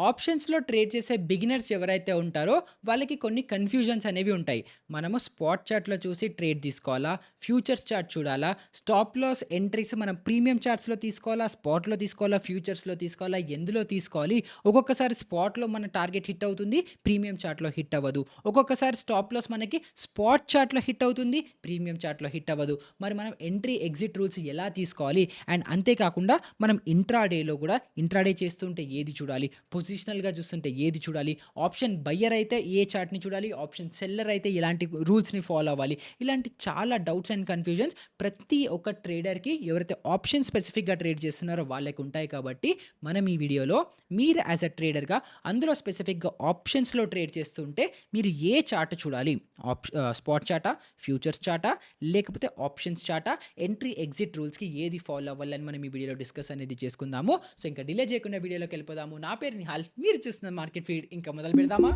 ఆప్షన్స్‌లో ట్రేడ్ చేసే బిగినర్స్ ఎవరైతే ఉంటారో వాళ్ళకి కొన్ని కన్‌ఫ్యూజన్స్ అనేవి ఉంటాయి. మనము స్పాట్ చార్ట్‌లో చూసి ట్రేడ్ తీసుకోవాలా? ఫ్యూచర్స్ చార్ట్ చూడాలా? స్టాప్ లాస్ ఎంట్రీస్ మనం ప్రీమియం చార్ట్స్‌లో తీసుకోవాలా? స్పాట్‌లో తీసుకోవాలా? ఫ్యూచర్స్‌లో తీసుకోవాలా? ఎందులో తీసుకోవాలి? ఒక్కొక్కసారి స్పాట్‌లో మన టార్గెట్ హిట్ అవుతుంది. ప్రీమియం చార్ట్‌లో హిట్ అవ్వదు. ఒక్కొక్కసారి స్టాప్ లాస్ మనకి స్పాట్ చార్ట్‌లో హిట్ అవుతుంది. ప్రీమియం చార్ట్‌లో హిట్ అవ్వదు. మరి మనం ఎంట్రీ, ఎగ్జిట్ రూల్స్ ఎలా తీసుకోవాలి? అండ్ అంతేకాకుండా మనం ఇంట్రాడేలో గూడా ఇంట్రాడే చేస్తుంటే ఏది చూడాలి? పొజిషనల్‌గా చూస్తుంటే ఏది చూడాలి? ఆప్షన్ బయ్యర్ అయితే ఏ చార్ట్‌ని చూడాలి? ఆప్షన్ సెల్లర్ అయితే ఎలాంటి రూల్స్‌ని ఫాలో అవ్వాలి? ఇలాంటి చాలా డౌట్స్ అండ్ కన్‌ఫ్యూజన్స్ ప్రతి ఒక్క ట్రేడర్‌కి ఎవరైతే ఆప్షన్ స్పెసిఫిక్‌గా ట్రేడ్ చేస్తున్నారో వాళ్ళకి ఉంటాయి కాబట్టి, మనం ఈ వీడియోలో మీరు యాస్ ఎ ట్రేడర్‌గా అందులో స్పెసిఫిక్‌గా ఆప్షన్స్‌లో ట్రేడ్ చేస్తుంటే మీరు ఏ చార్ట్ చూడాలి? స్పాట్ చార్టా? ఫ్యూచర్స్ చార్టా? లేకపోతే ఆప్షన్స్ చార్టా? ఎంట్రీ, ఎగ్జిట్ రూల్స్‌కి ఏది ఫాలో అవ్వాలని మనం ఈ వీడియోలో డిస్కస్ అనేది చేసుకుందాము. సో, ఇంకా డిలే చేయకుండా వీడియోలోకెళ్ళిపోదాము. నా పేరు నిహాల్. మీరు చూస్తున్నారు మార్కెట్ ఫీడ్. ఇంకా మొదలు పెడదామా?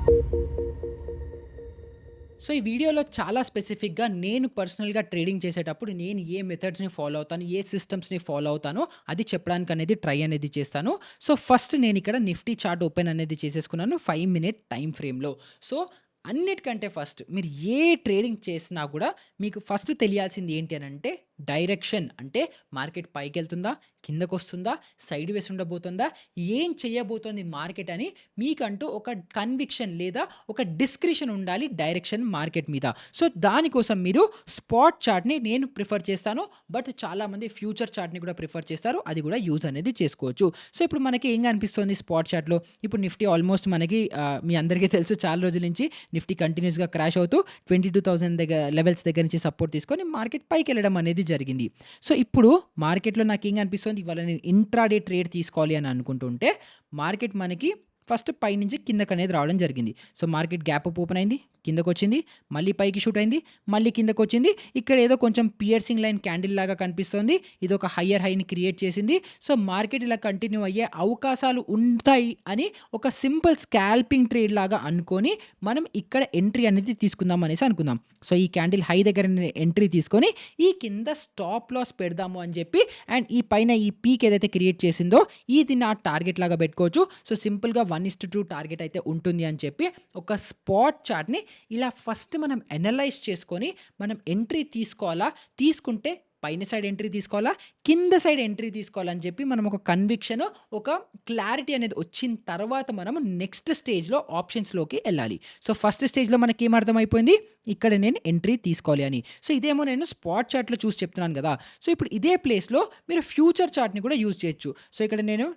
సో, ఈ వీడియోలో చాలా స్పెసిఫిక్‌గా నేను పర్సనల్‌గా ట్రేడింగ్ చేసేటప్పుడు నేను ఏ మెథడ్స్‌ని ఫాలో అవుతాను, ఏ సిస్టమ్స్‌ని ఫాలో అవుతానో అది చెప్పడానికనేది ట్రై అనేది చేస్తాను. సో, ఫస్ట్ నేనిక్కడ నిఫ్టీ చార్ట్ ఓపెన్ అనేది చేసేసుకున్నాను 5 మినిట్ టైమ్ ఫ్రేమ్‌లో. సో, అన్నిటికంటే ఫస్ట్ మీరు ఏ ట్రేడింగ్ చేసినా గూడా మీకు ఫస్ట్ తెలియాల్సింది ఏంటి అనంటే డైరెక్షన్. అంటే మార్కెట్ పైకెళ్తుందా? కిందకొస్తుందా? సైడ్ వేస్ ఉండబోతుందా? ఏం చేయబోతోంది మార్కెట్ అని మీకంటూ ఒక కన్విక్షన్ లేదా ఒక డిస్క్రిషన్ ఉండాలి డైరెక్షన్ మార్కెట్ మీద. సో, దానికోసం మీరు స్పాట్ చార్ట్‌ని నేను ప్రిఫర్ చేస్తాను. బట్ చాలామంది ఫ్యూచర్ చార్ట్‌ని కూడా ప్రిఫర్ చేస్తారు. అది కూడా యూజ్ అనేది చేసుకోవచ్చు. సో, ఇప్పుడు మనకి ఏం కనిపిస్తుంది స్పాట్ చార్ట్‌లో? ఇప్పుడు నిఫ్టీ ఆల్మోస్ట్ మనకి మీ అందరికీ తెలుసు చాలా రోజుల నుంచి నిఫ్టీ కంటిన్యూస్‌గా క్రాష్ అవుతూ 22,000 లెవెల్స్ దగ్గర నుంచి సపోర్ట్ తీసుకొని మార్కెట్ పైకెళ్ళడం అనేది జరిగింది. సో, ఇప్పుడు మార్కెట్‌లో నాకేం కనిపిస్తుంది ఇవాళ నేను ఇంట్రాడే ట్రేడ్ తీసుకోవాలి అని అనుకుంటుంటే మార్కెట్ మనకి ఫస్ట్ పైనుంచి కిందకనేది రావడం జరిగింది. So, market gap up open అయింది. కిందకొచ్చింది. మళ్ళీ పైకి షూట్ అయింది. మళ్ళీ కిందకొచ్చింది. ఇక్కడ ఏదో కొంచెం పియర్సింగ్ లైన్ క్యాండిల్ లాగా కనిపిస్తోంది. ఇదొక హయ్యర్ హైని క్రియేట్ చేసింది. సో, మార్కెట్ ఇలా కంటిన్యూ అయ్యే అవకాశాలు ఉంటాయి అని ఒక సింపుల్ స్కాల్పింగ్ ట్రేడ్ లాగా అనుకోని మనం ఇక్కడ ఎంట్రీ అనేది తీసుకుందాం అనేసి అనుకుందాం. సో, ఈ క్యాండిల్ హై దగ్గర ఎంట్రీ తీసుకొని ఈ కింద స్టాప్ లాస్ పెడదాము అని చెప్పి అండ్ ఈ పైన ఈ పీక్ ఏదైతే క్రియేట్ చేసిందో ఇది నా టార్గెట్ లాగా పెట్టుకోవచ్చు. సో, సింపుల్‌గా 1:2 టార్గెట్ అయితే ఉంటుంది అని చెప్పి ఒక స్పాట్ చార్ట్‌ని ఇలా ఫస్ట్ మనం అనలైజ్ చేసుకొని మనం ఎంట్రీ తీసుకోవాలా? తీసుకుంటే పైన సైడ్ ఎంట్రీ తీసుకోవాలా? కింద సైడ్ ఎంట్రీ తీసుకోవాలని చెప్పి మనం ఒక కన్విక్షన్, ఒక క్లారిటీ అనేది వచ్చిన తర్వాత మనం నెక్స్ట్ స్టేజ్‌లో ఆప్షన్స్‌లోకి ఎళ్ళాలి. సో, ఫస్ట్ స్టేజ్‌లో మనకేం అర్థమైపోయింది? ఇక్కడ నేను ఎంట్రీ తీసుకోవాలి అని. సో, ఇదేమో నేను స్పాట్ చార్ట్‌లో చూసి చెప్తున్నాను గదా! సో, ఇప్పుడు ఇదే ప్లేస్‌లో మీరు ఫ్యూచర్ చార్ట్‌ని కూడా యూజ్ చేయొచ్చు. సో, ఇక్కడ నేను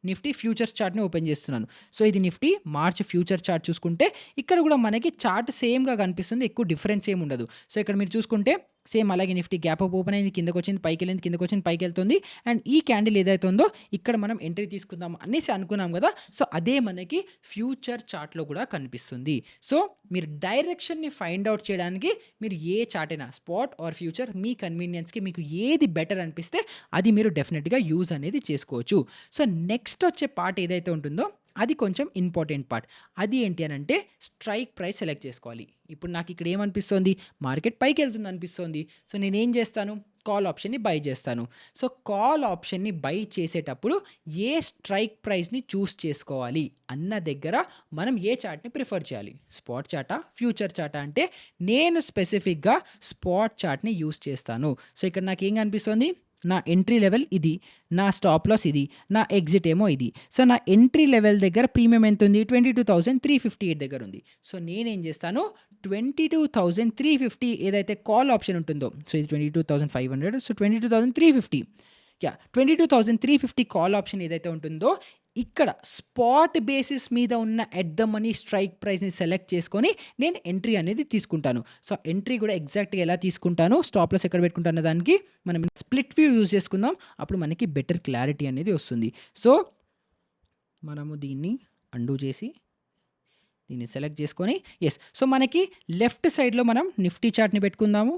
నిఫ్టీ ఫ్యూచర్స్ చార్ట్‌ని ఓపెన్ చేస్తున్నాను. సో, ఇది నిఫ్టీ మార్చ్ ఫ్యూచర్ చార్ట్ చూసుకుంటే ఇక్కడ కూడా మనకి చార్ట్ సేమ్‌గా కనిపిస్తుంది. ఎక్కువ డిఫరెన్స్ ఏమి ఉండదు. సో, ఇక్కడ మీరు చూసుకుంటే సేమ్ అలాగే నిఫ్టీ గ్యాప్ అప్ ఓపెన్ అయింది. కిందకొచ్చింది, పైకెళ్ళింది, కిందకొచ్చింది, పైకెళ్తుంది. అండ్ ఈ క్యాండిల్ ఏదైతే ఉందో ఇక్కడ మనం ఎంట్రీ తీసుకుందాం అనేసి అనుకున్నాం గదా! సో, అదే మనకి ఫ్యూచర్ చార్ట్‌లో కూడా కనిపిస్తుంది. సో, మీరు డైరెక్షన్‌ని ఫైండ్ ఔట్ చేయడానికి మీరు ఏ చార్ట్ అయినా స్పాట్ ఆర్ ఫ్యూచర్ మీ కన్వీనియన్స్‌కి మీకు ఏది బెటర్ అనిపిస్తే అది మీరు డెఫినిట్‌గా యూజ్ అనేది చేసుకోవచ్చు. సో, నెక్స్ట్ వచ్చే పార్ట్ ఏదైతే ఉంటుందో అది కొంచెం ఇంపార్టెంట్ పార్ట్. అది ఏంటి అనంటే స్ట్రైక్ ప్రైస్ సెలెక్ట్ చేసుకోవాలి. ఇప్పుడు నాకిక్కడ ఏమనిపిస్తోంది? మార్కెట్ పైకెళ్తుంది అనిపిస్తోంది. సో, నేనేం చేస్తాను? కాల్ ఆప్షన్‌ని బై చేస్తాను. సో, కాల్ ఆప్షన్‌ని బై చేసేటప్పుడు ఏ స్ట్రైక్ ప్రైస్‌ని చూస్ చేసుకోవాలి అన్న దగ్గర మనం ఏ చార్ట్‌ని ప్రిఫర్ చేయాలి? స్పాట్ చార్టా? ఫ్యూచర్ చార్టా? అంటే నేను స్పెసిఫిక్‌గా స్పాట్ చార్ట్‌ని యూజ్ చేస్తాను. సో, ఇక్కడ నాకేం కనిపిస్తోంది? నా ఎంట్రీ లెవెల్ ఇది. నా స్టాప్ లాస్ ఇది. నా ఎగ్జిట్ ఏమో ఇది. సో, నా ఎంట్రీ లెవెల్ దగ్గర ప్రీమియం ఎంతుంది? 22,358 దగ్గరుంది. సో, నేనేం చేస్తాను 22,350 ఏదైతే కాల్ ఆప్షన్ ఉంటుందో సో, ఇది 22,500 సో, 22,350 యాహ్! 22,350 కాల్ ఆప్షన్ ఏదైతే ఉంటుందో ఇక్కడ స్పాట్ బేసిస్ మీద ఉన్న ఎట్ ద మనీ స్ట్రైక్ ప్రైస్‌ని సెలెక్ట్ చేసుకొని నేను ఎంట్రీ అనేది తీసుకుంటాను. సో, ఎంట్రీ కూడా ఎగ్జాక్ట్‌గా ఎలా తీసుకుంటాను, స్టాప్ లాస్ ఎక్కడ పెట్టుకుంటానో దానికి మనం స్ప్లిట్ వ్యూ యూజ్ చేసుకుందాం. అప్పుడు మనకి బెటర్ క్లారిటీ అనేది వస్తుంది. సో, మనము దీన్ని అన్‌డూ చేసి దీన్ని సెలెక్ట్ చేసుకొని యెస్. సో, మనకి లెఫ్ట్ సైడ్‌లో మనం నిఫ్టీ చార్ట్‌ని పెట్టుకుందాము.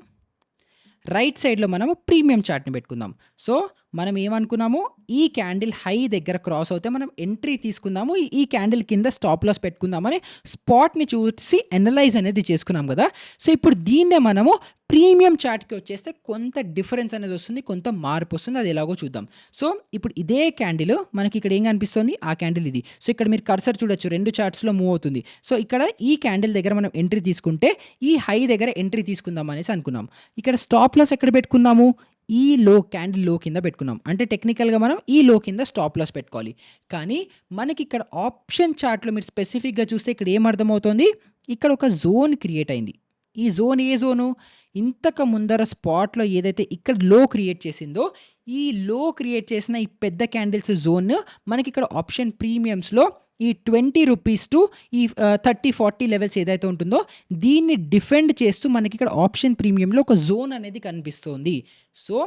రైట్ సైడ్‌లో మనము ప్రీమియం చార్ట్‌ని పెట్టుకుందాం. సో, మనం ఏమనుకున్నాము, ఈ క్యాండిల్ హై దగ్గర క్రాస్ అవుతే మనం ఎంట్రీ తీసుకుందాము. ఈ క్యాండిల్ కింద స్టాప్ లాస్ పెట్టుకుందామని స్పాట్‌ని చూసి అనలైజ్ అనేది చేసుకున్నాం గదా! సో, ఇప్పుడు దీన్నే మనము ప్రీమియం చార్ట్‌కి వచ్చేస్తే కొంత డిఫరెన్స్ అనేది వస్తుంది. కొంత మార్పొస్తుంది. అది ఎలాగో చూద్దాం. సో, ఇప్పుడు ఇదే క్యాండిల్ మనకి ఇక్కడ ఏం కనిపిస్తుంది? ఆ క్యాండిల్ ఇది. సో, ఇక్కడ మీరు కర్సర్ చూడొచ్చు. 2 చార్ట్స్‌లో మూవ్ అవుతుంది. సో, ఇక్కడ ఈ క్యాండిల్ దగ్గర మనం ఎంట్రీ తీసుకుంటే ఈ హై దగ్గర ఎంట్రీ తీసుకుందాం అనేసి అనుకున్నాం. ఇక్కడ స్టాప్ లాస్ ఎక్కడ పెట్టుకుందాము? ఈ లో క్యాండిల్ లో కింద పెట్టుకున్నాం. అంటే టెక్నికల్‌గా మనం ఈ లో కింద స్టాప్ లాస్ పెట్టుకోవాలి. కానీ మనకిక్కడ ఆప్షన్ చార్ట్‌లో మీరు స్పెసిఫిక్‌గా చూస్తే ఇక్కడ ఏం అర్థమవుతోంది? ఇక్కడ ఒక జోన్ క్రియేట్ అయింది. ఈ జోన్ ఏ జోను? ఇంతకు ముందర స్పాట్‌లో ఏదైతే ఇక్కడ లో క్రియేట్ చేసిందో, ఈ లో క్రియేట్ చేసిన ఈ పెద్ద క్యాండిల్స్ జోన్ మనకిక్కడ ఆప్షన్ ప్రీమియమ్స్‌లో ఈ 20 రూపీస్ టు ఈ 30, 40 లెవెల్స్ ఏదైతే ఉంటుందో దీన్ని డిఫెండ్ చేస్తూ మనకిక్కడ ఆప్షన్ ప్రీమియంలో ఒక జోన్ అనేది కనిపిస్తోంది. సో,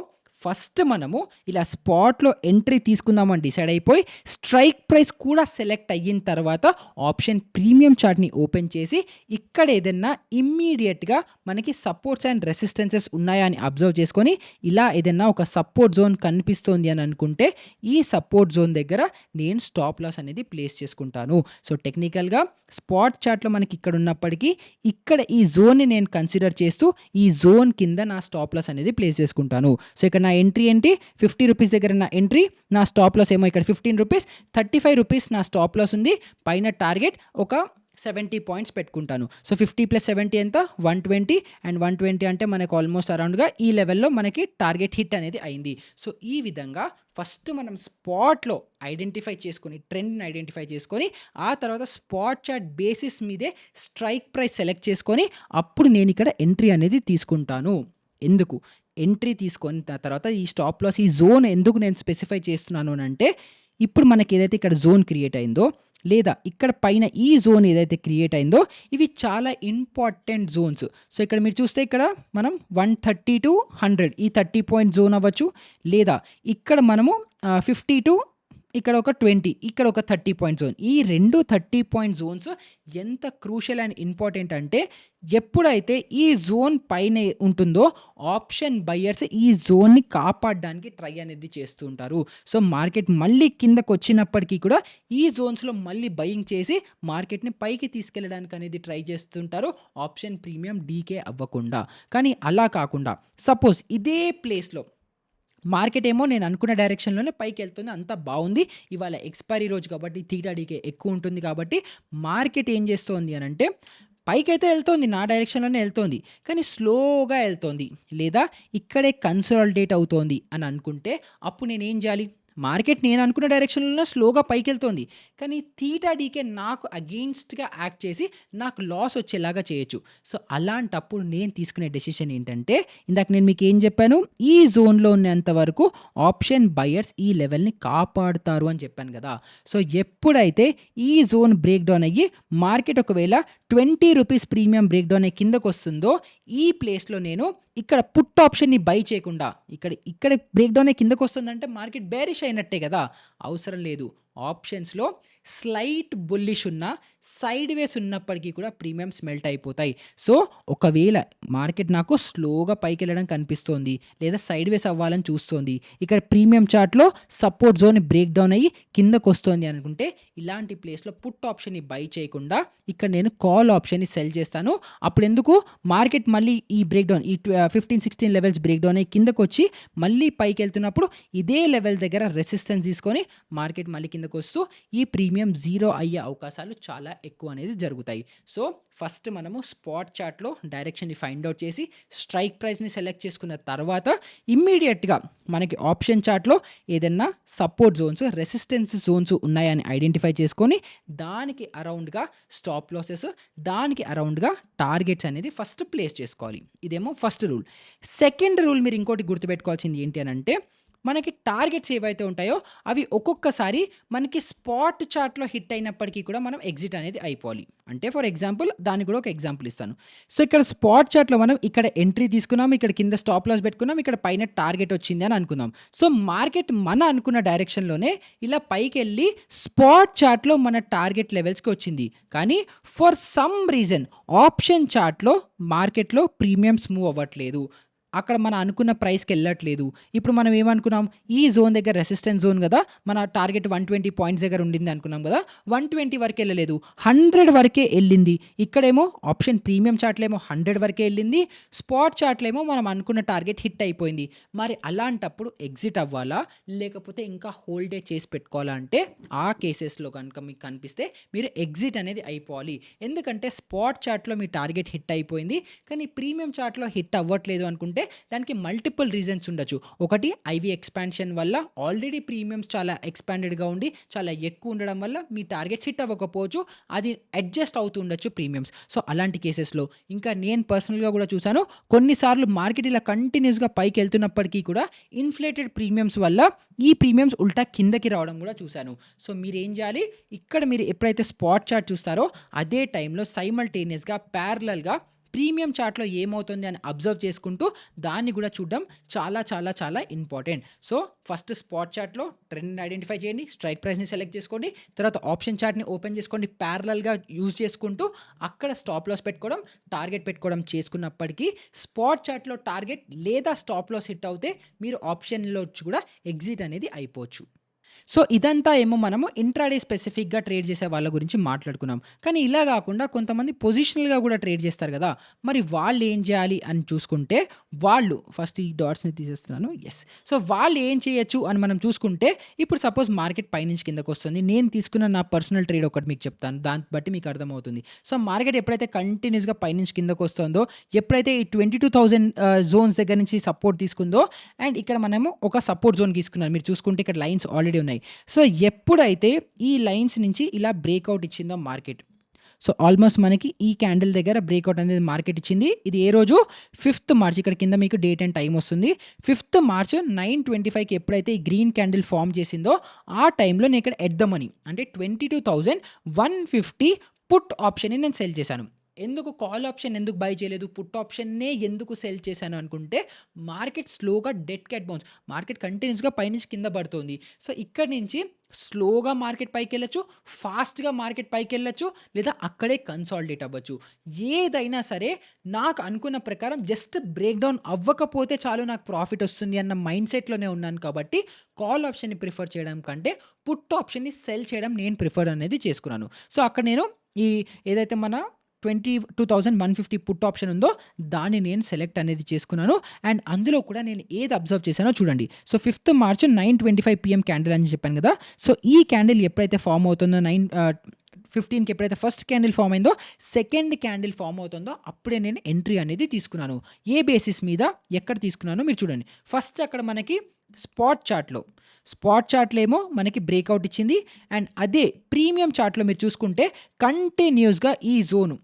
ఫస్ట్ మనము ఇలా స్పాట్‌లో ఎంట్రీ తీసుకుందామని డిసైడ్ అయిపోయి, స్ట్రైక్ ప్రైస్ కూడా సెలెక్ట్ అయిన తర్వాత ఆప్షన్ ప్రీమియం చార్ట్‌ని ఓపెన్ చేసి, ఇక్కడ ఏదన్నా ఇమ్మీడియేట్‌గా మనకి సపోర్ట్స్ అండ్ రెసిస్టెన్సెస్ ఉన్నాయా అని అబ్జర్వ్ చేసుకొని, ఇలా ఏదన్నా ఒక సపోర్ట్ జోన్ కనిపిస్తోంది అని అనుకుంటే, ఈ సపోర్ట్ జోన్ దగ్గర నేను స్టాప్ లాస్ అనేది ప్లేస్ చేసుకుంటాను. సో, టెక్నికల్‌గా స్పాట్ చార్ట్‌లో మనకి ఇక్కడ ఉన్నప్పటికీ, ఇక్కడ ఈ జోన్‌ని నేను కన్సిడర్ చేస్తూ, ఈ జోన్ కింద నా స్టాప్ లాస్ అనేది ప్లేస్ చేసుకుంటాను. సో, ఇక్కడ నా ఎంట్రీ ఏంటి? 50 రూపీస్ దగ్గర నా ఎంట్రీ. నా స్టాప్ లాస్ ఏమో ఇక్కడ 15 రూపీస్. 35 రూపీస్ నా స్టాప్ లాస్ ఉంది. పైన టార్గెట్ ఒక 70 పాయింట్స్ పెట్టుకుంటాను. సో, 50 + 70 ఎంత? 120 అండ్ 120 అంటే మనకు ఆల్మోస్ట్ అరౌండ్‌గా ఈ లెవెల్‌లో మనకి టార్గెట్ హిట్ అనేది అయింది. సో, ఈ విధంగా ఫస్ట్ మనం స్పాట్‌లో ఐడెంటిఫై చేసుకొని, ట్రెండ్‌ని ఐడెంటిఫై చేసుకొని, ఆ తర్వాత స్పాట్ చార్ట్ బేసిస్ మీదే స్ట్రైక్ ప్రైస్ సెలెక్ట్ చేసుకొని, అప్పుడు నేనిక్కడ ఎంట్రీ అనేది తీసుకుంటాను. ఎందుకు? ఎంట్రీ తీసుకొని తర్వాత ఈ స్టాప్ లాస్ ఈ జోన్ ఎందుకు నేను స్పెసిఫై చేస్తున్నాను అనంటే, ఇప్పుడు మనకేదైతే ఇక్కడ జోన్ క్రియేట్ అయిందో, లేదా ఇక్కడ పైన ఈ జోన్ ఏదైతే క్రియేట్ అయిందో, ఇవి చాలా ఇంపార్టెంట్ జోన్స్. సో, ఇక్కడ మీరు చూస్తే ఇక్కడ మనం 130-100 ఈ 30 పాయింట్ జోన్ అవ్వచ్చు, లేదా ఇక్కడ మనము 50 టు ఇక్కడ ఒక 20 ఇక్కడ ఒక 30 పాయింట్ జోన్. ఈ 2 30 పాయింట్ జోన్స్ ఎంత క్రూషియల్ అండ్ ఇంపార్టెంట్ అంటే, ఎప్పుడైతే ఈ జోన్ పైనే ఉంటుందో ఆప్షన్ బయర్స్ ఈ జోన్‌ని కాపాడడానికి ట్రై అనేది చేస్తూ ఉంటారు. సో, మార్కెట్ మళ్ళీ కిందకొచ్చినప్పటికీ కూడా ఈ జోన్స్‌లో మళ్ళీ బయింగ్ చేసి మార్కెట్‌ని పైకి తీసుకెళ్ళడానికి అనేది ట్రై చేస్తుంటారు. ఆప్షన్ ప్రీమియం డీకే అవ్వకుండా. కానీ అలా కాకుండా సపోజ్ ఇదే ప్లేస్‌లో మార్కెట్ ఏమో నేను అనుకున్న డైరెక్షన్‌లోనే పైకెళ్తుంది. అంతా బావుంది. ఇవాళ ఎక్స్‌పైరీ రోజు కాబట్టి థీటా డీకే ఎక్కువ ఉంటుంది కాబట్టి మార్కెట్ ఏం చేస్తోంది అనంటే, పైకైతే ఎళ్తోంది. నా డైరెక్షన్‌లోనే ఎళ్తోంది. కానీ స్లోగా ఎళ్తోంది. లేదా ఇక్కడే కన్సాలిడేట్ అవుతోంది అని అనుకుంటే, అప్పుడు నేనేం జేయాలి? మార్కెట్ నేను అనుకున్న డైరెక్షన్‌లోనే స్లోగా పైకెళ్తోంది. కానీ థీటా డీకే నాకు అగెయిన్స్ట్‌గా యాక్ట్ చేసి నాకు లాస్ వచ్చేలాగా చేయొచ్చు. సో, అలాంటప్పుడు నేను తీసుకునే డెసిషన్ ఏంటంటే, ఇందాక నేను మీకేం చెప్పాను? ఈ జోన్‌లో ఉన్నంత వరకు ఆప్షన్ బయర్స్ ఈ లెవెల్‌ని కాపాడుతారు అని చెప్పాను గదా! సో, ఎప్పుడైతే ఈ జోన్ బ్రేక్ డౌన్ అయ్యి మార్కెట్ ఒకవేళ 20 రూపీస్ ప్రీమియం బ్రేక్ డౌన్ అయ్యి కిందకొస్తుందో, ఈ ప్లేస్‌లో నేను ఇక్కడ పుట్ ఆప్షన్‌ని బై చేయకుండా, ఇక్కడ బ్రేక్ డౌన్ అయ్యి కిందకొస్తుందంటే మార్కెట్ బేరిష్ అయినట్టే గదా! అవసరం లేదు. ఆప్షన్స్‌లో స్లైట్ బుల్లిష్ ఉన్న, సైడ్‌వేస్ ఉన్నప్పటికీ కూడా ప్రీమియమ్స్ మెల్ట్ అయిపోతాయి. సో, ఒకవేళ మార్కెట్ నాకు స్లోగా పైకెళ్ళడం కనిపిస్తోంది, లేదా సైడ్‌వేస్ అవ్వాలని చూస్తోంది. ఇక్కడ ప్రీమియం చార్ట్‌లో సపోర్ట్ జోన్ బ్రేక్ డౌన్ అయ్యి కిందకొస్తోంది అనుకుంటే, ఇలాంటి ప్లేస్‌లో పుట్ ఆప్షన్‌ని బై చేయకుండా, ఇక్కడ నేను కాల్ ఆప్షన్‌ని సెల్ చేస్తాను. అప్పుడెందుకు? మార్కెట్ మళ్ళీ ఈ బ్రేక్ డౌన్ ఈ 15, 16 లెవెల్స్ బ్రేక్ డౌన్ అయ్యి కిందకొచ్చి మళ్ళీ పైకెళ్తున్నప్పుడు ఇదే లెవెల్ దగ్గర రెసిస్టెన్స్ తీసుకొని మార్కెట్ మళ్ళీ కిందకొస్తూ ఈ ప్రీమియం జీరో అయ్యే అవకాశాలు చాలా ఎక్కువ అనేది జరుగుతాయి. సో, ఫస్ట్ మనము స్పాట్ చార్ట్‌లో డైరెక్షన్‌ని ఫైండ్ ఔట్ చేసి స్ట్రైక్ ప్రైస్‌ని సెలెక్ట్ చేసుకున్న తర్వాత ఇమ్మీడియేట్‌గా మనకి ఆప్షన్ చార్ట్‌లో ఏదన్నా సపోర్ట్ జోన్స్, రెసిస్టెన్స్ జోన్స్ ఉన్నాయని ఐడెంటిఫై చేసుకొని, దానికి అరౌండ్‌గా స్టాప్ లాసెస్, దానికి అరౌండ్‌గా టార్గెట్స్ అనేది ఫస్ట్ ప్లేస్ చేసుకోవాలి. ఇదేమో ఫస్ట్ రూల్. సెకండ్ రూల్ మీరు ఇంకోటి గుర్తుపెట్టుకోవాల్సింది ఏంటి అనంటే, మనకి టార్గెట్స్ ఏవైతే ఉంటాయో అవి ఒక్కొక్కసారి మనకి స్పాట్ చార్ట్‌లో హిట్ అయినప్పటికీ కూడా మనం ఎగ్జిట్ అనేది అయిపోవాలి. అంటే ఫర్ ఎగ్జాంపుల్ దానికి కూడా ఒక ఎగ్జాంపుల్ ఇస్తాను. సో, ఇక్కడ స్పాట్ చార్ట్‌లో మనం ఇక్కడ ఎంట్రీ తీసుకున్నాం. ఇక్కడ కింద స్టాప్ లాస్ పెట్టుకున్నాం. ఇక్కడ పైన టార్గెట్ వచ్చింది అని అనుకుందాం. సో, మార్కెట్ మన అనుకున్న డైరెక్షన్‌లోనే ఇలా పైకెళ్ళి స్పాట్ చార్ట్‌లో మన టార్గెట్ లెవెల్స్‌కి వచ్చింది. కానీ ఫర్ సమ్ రీజన్ ఆప్షన్ చార్ట్‌లో మార్కెట్‌లో ప్రీమియమ్స్ మూవ్ అవ్వట్లేదు. అక్కడ మనం అనుకున్న ప్రైస్‌కెళ్ళట్లేదు. ఇప్పుడు మనం ఏమనుకున్నాం, ఈ జోన్ దగ్గర రెసిస్టెన్స్ జోన్ గదా! మన టార్గెట్ 120 పాయింట్స్ దగ్గర ఉండింది అనుకున్నాం గదా! 120 వరకెళ్ళలేదు. 100 వరకే ఎళ్ళింది. ఇక్కడేమో ఆప్షన్ ప్రీమియం చార్ట్‌లో ఏమో 100 వరకే ఎళ్ళింది. స్పాట్ చార్ట్‌లో ఏమో మనం అనుకున్న టార్గెట్ హిట్ అయిపోయింది. మరి అలాంటప్పుడు ఎగ్జిట్ అవ్వాలా? లేకపోతే ఇంకా హోల్డే చేసి పెట్టుకోవాలా అంటే, ఆ కేసెస్‌లో గనుక మీకు కనిపిస్తే మీరు ఎగ్జిట్ అనేది అయిపోవాలి. ఎందుకంటే స్పాట్ చార్ట్‌లో మీ టార్గెట్ హిట్ అయిపోయింది. కానీ ప్రీమియం చార్ట్‌లో హిట్ అవ్వట్లేదు అనుకుంటే దానికి మల్టిపుల్ రీజన్స్ ఉండొచ్చు. ఒకటి ఐవీ ఎక్స్‌పాన్షన్ వల్ల ఆల్రెడీ ప్రీమియమ్స్ చాలా ఎక్స్‌పాండెడ్‌గా ఉండి చాలా ఎక్కువ ఉండడం వల్ల మీ టార్గెట్స్ హిట్ అవ్వకపోవచ్చు. అది అడ్జస్ట్ అవుతూ ఉండొచ్చు ప్రీమియమ్స్. సో, అలాంటి కేసెస్‌లో ఇంకా నేను పర్సనల్‌గా గూడా చూసాను. కొన్నిసార్లు మార్కెట్ ఇలా కంటిన్యూస్‌గా పైకెళ్తున్నప్పటికీ కూడా ఇన్‌ఫ్లేటెడ్ ప్రీమియమ్స్ వల్ల ఈ ప్రీమియమ్స్ ఉల్టా కిందకి రావడం గూడా చూసాను. సో, మీరేం జేయాలి, ఇక్కడ మీరు ఎప్పుడైతే స్పాట్ చార్ట్ చూస్తారో అదే టైంలో సైమల్టేనియస్‌గా ప్యారలల్‌గా ప్రీమియం చార్ట్‌లో ఏమవుతుంది అని అబ్జర్వ్ చేసుకుంటూ దాన్ని గూడా చూడడం చాలా చాలా చాలా ఇంపార్టెంట్. సో, ఫస్ట్ స్పాట్ చార్ట్‌లో ట్రెండ్‌ని ఐడెంటిఫై చేయండి. స్ట్రైక్ ప్రైస్‌ని సెలెక్ట్ చేసుకోండి. తర్వాత ఆప్షన్ చార్ట్‌ని ఓపెన్ చేసుకోండి. ప్యారలల్‌గా యూజ్ చేసుకుంటూ అక్కడ స్టాప్ లాస్ పెట్టుకోవడం, టార్గెట్ పెట్టుకోవడం చేసుకున్నప్పటికీ స్పాట్ చార్ట్‌లో టార్గెట్ లేదా స్టాప్ లాస్ హిట్ అవుతే మీరు ఆప్షన్‌లో వచ్చి కూడా ఎగ్జిట్ అనేది అయిపోవచ్చు. సో, ఇదంతా ఏమో మనము ఇంట్రాడే స్పెసిఫిక్‌గా ట్రేడ్ చేసే వాళ్ళ గురించి మాట్లాడుకున్నాం. కానీ ఇలా గాకుండా కొంతమంది పొజిషనల్‌గా గూడా ట్రేడ్ చేస్తారు గదా! మరి వాళ్ళేం జేయాలి అని చూసుకుంటే, వాళ్ళు ఫస్ట్ ఈ డాట్స్‌ని తీసేస్తున్నాను. యెస్. సో, వాళ్ళు ఏం చేయొచ్చు అని మనం చూసుకుంటే, ఇప్పుడు సపోజ్ మార్కెట్ పైనుంచి కిందకొస్తుంది. నేను తీసుకున్న నా పర్సనల్ ట్రేడ్ ఒకటి మీకు చెప్తాను. దాన్ని బట్టి మీకు అర్థమవుతుంది. సో, మార్కెట్ ఎప్పుడైతే కంటిన్యూస్‌గా పైనుంచి కిందకొస్తుందో, ఎప్పుడైతే ఈ 22,000 జోన్స్ దగ్గర నుంచి సపోర్ట్ తీసుకుందో అండ్ ఇక్కడ మనము ఒక సపోర్ట్ జోన్ గీసుకున్నాం. మీరు చూసుకుంటే ఇక్కడ లైన్స్ ఆల్రెడీ ఉన్నాయి. సో, ఎప్పుడైతే ఈ లైన్స్ నుంచి ఇలా బ్రేక్‌ఔట్ ఇచ్చిందో మార్కెట్. సో, ఆల్‌మోస్ట్ మనకి ఈ క్యాండిల్ దగ్గర బ్రేక్‌ఔట్ అనేది మార్కెట్ ఇచ్చింది. ఇది ఏ రోజు 5థ్ మార్చ్ ఇక్కడ కింద మీకు డేట్ అండ్ టైమ్ వస్తుంది. 5థ్ మార్చ్ 9:25కి ఎప్పుడైతే ఈ గ్రీన్ క్యాండిల్ ఫార్మ్ చేసిందో ఆ టైంలో నేను ఇక్కడ ఎట్ ద మనీ అంటే 22,150 పుట్ ఆప్షన్‌ని నేను సెల్ చేశాను. ఎందుకు కాల్ ఆప్షన్ ఎందుకు బై చేయలేదు? పుట్ ఆప్షన్‌నే ఎందుకు సెల్ చేశాను అనుకుంటే మార్కెట్ స్లోగా డెడ్ క్యాట్ బౌన్స్. మార్కెట్ కంటిన్యూస్‌గా పైనుంచి కింద పడుతోంది. సో, ఇక్కడి నుంచి స్లోగా మార్కెట్ పైకెళ్ళొచ్చు, ఫాస్ట్‌గా మార్కెట్ పైకెళ్ళొచ్చు, లేదా అక్కడే కన్సాలిడేట్ అవ్వచ్చు. ఏదైనా సరే నాకు అనుకున్న ప్రకారం జస్ట్ బ్రేక్ డౌన్ అవ్వకపోతే చాలు నాకు ప్రాఫిట్ వస్తుంది అన్న మైండ్‌సెట్‌లోనే ఉన్నాను కాబట్టి కాల్ ఆప్షన్‌ని ప్రిఫర్ చేయడం కంటే పుట్ ఆప్షన్‌ని సెల్ చేయడం నేను ప్రిఫర్ అనేది చేసుకున్నాను. సో, అక్కడ నేను ఈ ఏదైతే మన 22,150 పుట్ ఆప్షన్ ఉందో దాన్ని నేను సెలెక్ట్ అనేది చేసుకున్నాను. అండ్ అందులో కూడా నేను ఏది అబ్జర్వ్ చేశానో చూడండి. So, fifth March 9:25 PM candle అని చెప్పాను కదా! సో, ఈ క్యాండిల్ ఎప్పుడైతే ఫార్మ్ అవుతుందో 15కి ఎప్పుడైతే ఫస్ట్ క్యాండిల్ ఫార్మ్ అయిందో, సెకండ్ క్యాండిల్ ఫార్మ్ అవుతుందో అప్పుడే నేను ఎంట్రీ అనేది తీసుకున్నాను. ఏ బేసిస్ మీద ఎక్కడ తీసుకున్నానో మీరు చూడండి. ఫస్ట్ అక్కడ మనకి స్పాట్ చార్ట్‌లో ఏమో మనకి బ్రేక్‌ఔట్ ఇచ్చింది. అండ్ అదే ప్రీమియం చార్ట్‌లో మీరు చూసుకుంటే కంటిన్యూయస్‌గా ఈ జోను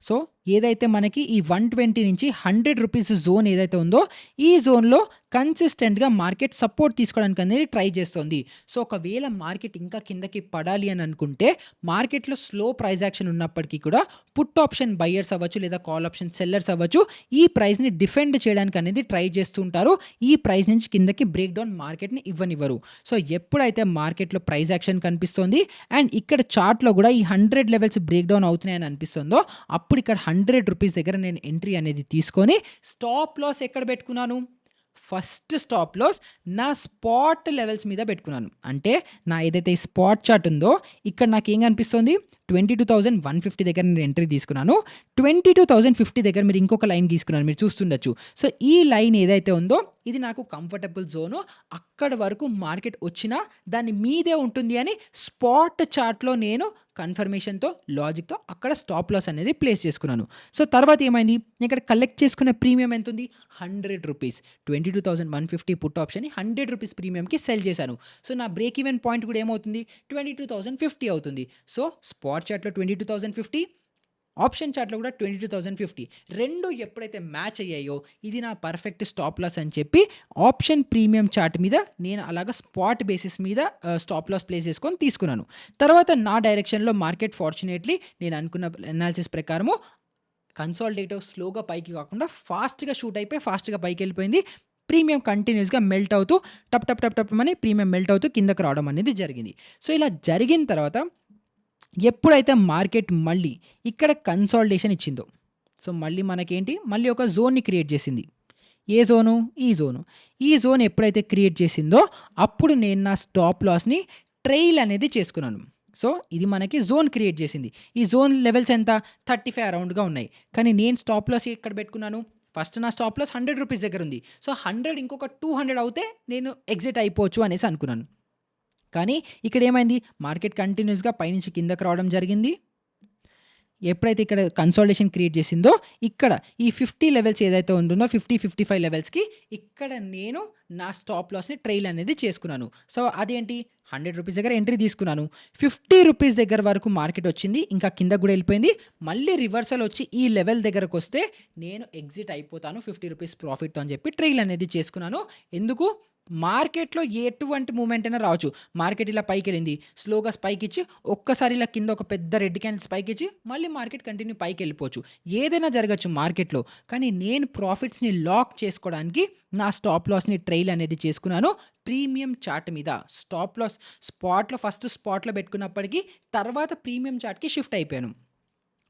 సో, ఏదైతే మనకి ఈ 120 నుంచి రూ. 100 జోన్ ఏదైతే ఉందో, ఈ జోన్‌లో కన్సిస్టెంట్‌గా మార్కెట్ సపోర్ట్ తీసుకోవడానికి అనేది ట్రై చేస్తోంది. సో, ఒకవేళ మార్కెట్ ఇంకా కిందకి పడాలి అని అనుకుంటే, మార్కెట్‌లో స్లో ప్రైస్ యాక్షన్ ఉన్నప్పటికీ కూడా పుట్ ఆప్షన్ బయర్స్ అవ్వచ్చు, లేదా కాల్ ఆప్షన్ సెల్లర్స్ అవ్వచ్చు, ఈ ప్రైస్‌ని డిఫెండ్ చేయడానికి అనేది ట్రై చేస్తూ ఉంటారు. ఈ ప్రైస్ నుంచి కిందకి బ్రేక్ డౌన్ మార్కెట్‌ని ఇవ్వనివ్వరు. సో, ఎప్పుడైతే మార్కెట్‌లో ప్రైస్ యాక్షన్ కనిపిస్తోంది అండ్ ఇక్కడ చార్ట్‌లో కూడా ఈ 100 లెవెల్స్ బ్రేక్ డౌన్ అవుతున్నాయని అనిపిస్తుందో, అప్పుడు ఇక్కడ రూ. 100 దగ్గర నేను ఎంట్రీ అనేది తీసుకొని స్టాప్ లాస్ ఎక్కడ పెట్టుకున్నాను? ఫస్ట్ స్టాప్ లాస్ నా స్పాట్ లెవెల్స్ మీద పెట్టుకున్నాను. అంటే నా ఏదైతే ఈ స్పాట్ చార్ట్ ఉందో ఇక్కడ నాకేం కనిపిస్తుంది? 22,150 దగ్గర నేను ఎంట్రీ తీసుకున్నాను. 22,050 దగ్గర మీరు ఇంకొక లైన్ గీసుకున్నారు. మీరు చూస్తుండొచ్చు. సో, ఈ లైన్ ఏదైతే ఉందో ఇది నాకు కంఫర్టబుల్ జోను. అక్కడి వరకు మార్కెట్ వచ్చినా దాని మీదే ఉంటుంది అని స్పాట్ చార్ట్‌లో నేను కన్ఫర్మేషన్‌తో, లాజిక్‌తో అక్కడ స్టాప్ లాస్ అనేది ప్లేస్ చేసుకున్నాను. సో, తర్వాత ఏమైంది? నేను ఇక్కడ కలెక్ట్ చేసుకున్న ప్రీమియం ఎంతుంది? రూ. 100. 22,150 పుట్ ఆప్షన్‌ని రూ. 100 ప్రీమియంకి సెల్ చేశాను. సో, నా బ్రేక్ ఈవెన్ పాయింట్ కూడా ఏమవుతుంది? 22,050 అవుతుంది. సో, స్పాట్ చార్ట్‌లో 22,050 ఆప్షన్ చార్ట్‌లో కూడా 22,050 రెండు ఎప్పుడైతే మ్యాచ్ అయ్యాయో ఇది నా పర్ఫెక్ట్ స్టాప్ లాస్ అని చెప్పి ఆప్షన్ ప్రీమియం చార్ట్ మీద నేను అలాగా స్పాట్ బేసిస్ మీద స్టాప్ లాస్ ప్లేస్ చేసుకొని తీసుకున్నాను. తర్వాత నా డైరెక్షన్‌లో మార్కెట్ ఫార్చునేట్‌లీ నేను అనుకున్న అనాలిసిస్ ప్రకారము కన్సాలిడేటివ్ స్లోగా పైకి కాకుండా ఫాస్ట్‌గా షూట్ అయిపోయి ఫాస్ట్‌గా పైకెళ్ళిపోయింది. ప్రీమియం కంటిన్యూయస్‌గా మెల్ట్ అవుతూ టప్ అని ప్రీమియం మెల్ట్ అవుతూ కిందకి రావడం అనేది జరిగింది. సో, ఇలా జరిగిన తర్వాత ఎప్పుడైతే మార్కెట్ మళ్ళీ ఇక్కడ కన్సాలిడేషన్ ఇచ్చిందో, సో, మళ్ళీ మనకేంటి మళ్ళీ ఒక జోన్‌ని క్రియేట్ చేసింది. ఏ జోను? ఈ జోను. ఈ జోన్ ఎప్పుడైతే క్రియేట్ చేసిందో అప్పుడు నేను నా స్టాప్ లాస్‌ని ట్రైల్ అనేది చేసుకున్నాను. సో, ఇది మనకి జోన్ క్రియేట్ చేసింది. ఈ జోన్ లెవెల్స్ ఎంత? 35 అరౌండ్‌గా ఉన్నాయి. కానీ నేను స్టాప్ లాస్ ఎక్కడ పెట్టుకున్నాను? ఫస్ట్ నా స్టాప్ లాస్ రూ. 100 దగ్గరుంది. సో, 100 ఇంకొక 200 అవుతే నేను ఎగ్జిట్ అయిపోవచ్చు అనేసి అనుకున్నాను. కానీ ఇక్కడేమైంది? మార్కెట్ కంటిన్యూయస్‌గా పైనుంచి కిందకి రావడం జరిగింది. ఎప్పుడైతే ఇక్కడ కన్సాలిడేషన్ క్రియేట్ చేసిందో, ఇక్కడ ఈ 50 లెవెల్స్ ఏదైతే ఉంటుందో 50, 55 లెవెల్స్‌కి ఇక్కడ నేను నా స్టాప్ లాస్‌ని ట్రైల్ అనేది చేసుకున్నాను. సో, అదేంటి రూ. 100 దగ్గర ఎంట్రీ తీసుకున్నాను. రూ. 50 దగ్గర వరకు మార్కెట్ వచ్చింది. ఇంకా కిందకి గూడా ఎళ్ళిపోయింది. మళ్ళీ రివర్సల్ వచ్చి ఈ లెవెల్ దగ్గరకొస్తే నేను ఎగ్జిట్ అయిపోతాను రూ. 50 ప్రాఫిట్‌తో అని చెప్పి ట్రైల్ అనేది చేసుకున్నాను. ఎందుకు? మార్కెట్‌లో ఎటువంటి మూవ్‌మెంట్ అయినా రావచ్చు. మార్కెట్ ఇలా పైకెళ్ళింది. స్లోగా స్పైకిచ్చి ఒక్కసారి ఇలా కింద ఒక పెద్ద రెడ్ క్యాండిల్ స్పైకిచ్చి మళ్ళీ మార్కెట్ కంటిన్యూ పైకెళ్ళిపోవచ్చు. ఏదైనా జరగొచ్చు మార్కెట్‌లో. కానీ నేను ప్రాఫిట్స్‌ని లాక్ చేసుకోవడానికి నా స్టాప్ లాస్‌ని ట్రైల్ అనేది చేసుకున్నాను. ప్రీమియం చార్ట్ మీద స్టాప్ లాస్ ఫస్ట్ స్పాట్‌లో పెట్టుకున్నప్పటికి తర్వాత ప్రీమియం చార్ట్‌కి షిఫ్ట్ అయిపోయాను.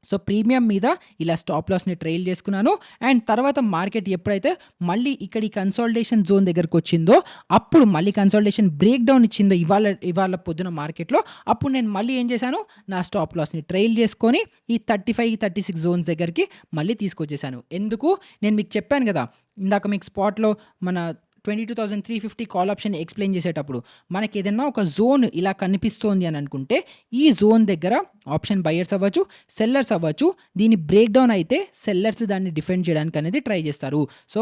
సో, ప్రీమియం మీద ఇలా స్టాప్ లాస్‌ని ట్రైల్ చేసుకున్నాను. అండ్ తర్వాత మార్కెట్ ఎప్పుడైతే మళ్ళీ ఇక్కడ ఈ కన్సాలిడేషన్ జోన్ దగ్గరకొచ్చిందో, అప్పుడు మళ్ళీ కన్సాలిడేషన్ బ్రేక్ డౌన్ ఇచ్చిందో ఇవాళ పొద్దున మార్కెట్‌లో, అప్పుడు నేను మళ్ళీ ఏం చేశాను? నా స్టాప్ లాస్‌ని ట్రైల్ చేసుకొని ఈ 35, 36 జోన్స్ దగ్గరికి మళ్ళీ తీసుకొచ్చేసాను. ఎందుకు? నేను మీకు చెప్పాను గదా! ఇందాక మీకు స్పాట్‌లో మన 22,350 కాల్ ఆప్షన్ ఎక్స్‌ప్లెయిన్ చేసేటప్పుడు, మనకేదన్నా ఒక జోన్ ఇలా కనిపిస్తోంది అని అనుకుంటే, ఈ జోన్ దగ్గర ఆప్షన్ బయర్స్ అవ్వచ్చు, సెల్లర్స్ అవ్వచ్చు. దీని బ్రేక్ డౌన్ అయితే సెల్లర్స్ దాన్ని డిఫెండ్ చేయడానికనేది ట్రై చేస్తారు. సో,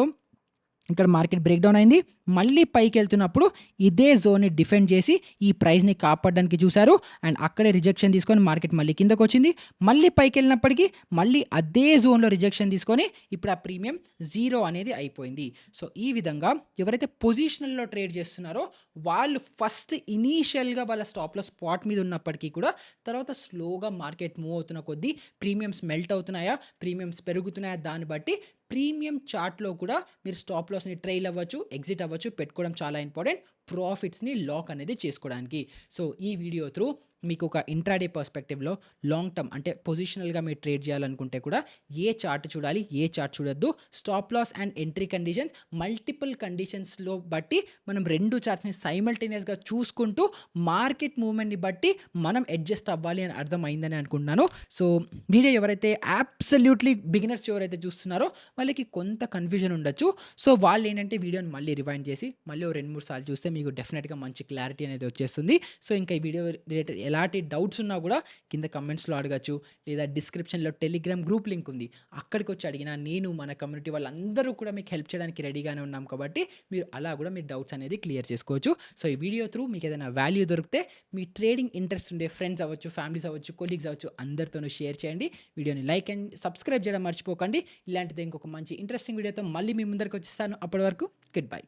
ఇక్కడ మార్కెట్ బ్రేక్ డౌన్ అయింది. మళ్ళీ పైకెళ్తున్నప్పుడు ఇదే జోన్‌ని డిఫెండ్ చేసి ఈ ప్రైస్‌ని కాపాడడానికి చూసారు. అండ్ అక్కడే రిజెక్షన్ తీసుకొని మార్కెట్ మళ్ళీ కిందకొచ్చింది. మళ్ళీ పైకెళ్ళినప్పటికి మళ్ళీ అదే జోన్‌లో రిజెక్షన్ తీసుకొని ఇప్పుడు ఆ ప్రీమియం 0 అనేది అయిపోయింది. సో, ఈ విధంగా ఎవరైతే పొజిషనల్‌లో ట్రేడ్ చేస్తున్నారో వాళ్ళు ఫస్ట్ ఇనీషియల్‌గా వాళ్ళ స్టాప్‌లో స్పాట్ మీద ఉన్నప్పటికీ కూడా తర్వాత స్లోగా మార్కెట్ మూవ్ అవుతున్న కొద్దీ ప్రీమియమ్స్ మెల్ట్ అవుతున్నాయా? ప్రీమియమ్స్ పెరుగుతున్నాయా? దాన్ని బట్టి ప్రీమియం చార్ట్‌లో కూడా మీరు స్టాప్ లాస్‌ని ట్రైల్ అవ్వచ్చు, ఎగ్జిట్ అవ్వచ్చు పెట్టుకోవడం చాలా ఇంపార్టెంట్. ప్రాఫిట్స్‌ని లాక్ అనేది చేసుకోవడానికి. సో, ఈ వీడియో త్రూ మీకు ఒక ఇంట్రాడే పర్స్పెక్టివ్‌లో లాంగ్ టర్మ్ అంటే పొజిషనల్‌గా మీరు ట్రేడ్ చేయాలనుకుంటే కూడా ఏ చార్ట్ చూడాలి, ఏ చార్ట్ చూడొద్దు. Stop loss and entry conditions multiple కండిషన్స్‌లో బట్టి మనం 2 చార్ట్స్‌ని సైమల్టేనియస్‌గా చూసుకుంటూ మార్కెట్ మూవ్‌మెంట్‌ని బట్టి మనం అడ్జస్ట్ అవ్వాలి అని అర్థమైందని అనుకుంటున్నాను. సో, వీడియో ఎవరైతే అబ్సల్యూట్‌లీ బిగినర్స్ ఎవరైతే చూస్తున్నారో వాళ్ళకి కొంత కన్‌ఫ్యూజన్ ఉండొచ్చు. సో, వాళ్ళేంటంటే వీడియోని మళ్ళీ రివైండ్ చేసి మళ్ళీ ఓ 2, 3 సార్లు చూస్తే మీకు డెఫినిట్‌గా మంచి క్లారిటీ అనేది వచ్చేస్తుంది. సో, ఇంకా ఈ వీడియో రిలేటెడ్ ఎలాంటి డౌట్స్ ఉన్నా కూడా కింద కమెంట్స్‌లో అడగొచ్చు. లేదా డిస్క్రిప్షన్‌లో టెలిగ్రామ్ గ్రూప్ లింక్ ఉంది. అక్కడికొచ్చి అడిగినా నేను మన కమ్యూనిటీ వాళ్ళందరూ కూడా మీకు హెల్ప్ చేయడానికి రెడీగానే ఉన్నాం కాబట్టి మీరు అలా కూడా మీ డౌట్స్ అనేది క్లియర్ చేసుకోవచ్చు. సో, ఈ వీడియో త్రూ మీకు ఏదైనా వాల్యూ దొరికితే మీ ట్రేడింగ్ ఇంట్రెస్ట్ ఉండే ఫ్రెండ్స్ అవ్వచ్చు, ఫ్యామిలీస్ అవ్వచ్చు, కొలీగ్స్ అవ్వచ్చు అందరితోనూ షేర్ చేయండి. వీడియోని లైక్ అండ్ సబ్స్క్రైబ్ చేయడం మర్చిపోకండి. ఇలాంటిదే ఇంకొక మంచి ఇంట్రెస్టింగ్ వీడియోతో మళ్ళీ మీ ముందరికి వచ్చేస్తాను. అప్పటి వరకు గుడ్ బై.